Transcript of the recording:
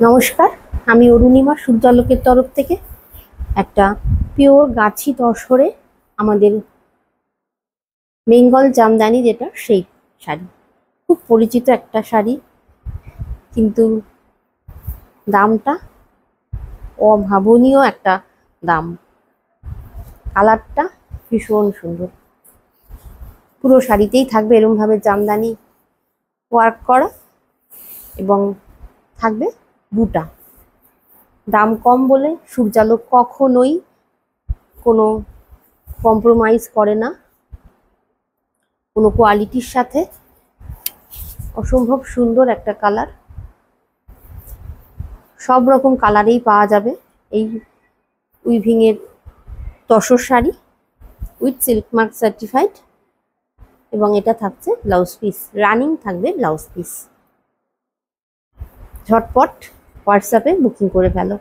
নমস্কার, আমি অরুণিমা সূর্যালোকের তরফ থেকে একটা পিওর গাছি তসরে আমাদের বেঙ্গল জামদানি যেটা সেই শাড়ি। খুব পরিচিত একটা শাড়ি, কিন্তু দামটা অভাবনীয় একটা দাম। কালারটা ভীষণ সুন্দর। পুরো শাড়িতেই থাকবে এরকমভাবে জামদানি ওয়ার্ক করা এবং থাকবে বুটা। দাম কম বলে সূর্যালোক কখনোই কোনো কম্প্রোমাইজ করে না কোনো কোয়ালিটির সাথে। অসম্ভব সুন্দর একটা কালার, সব রকম কালারেই পাওয়া যাবে এই উইভিং এর tussar sari with silk mark certified. এবং এটা থাকছে ব্লাউজ পিস, রানিং থাকবে ব্লাউজ পিস। ঝটপট হোয়াটসঅ্যাপে বুকিং করে ফেলো।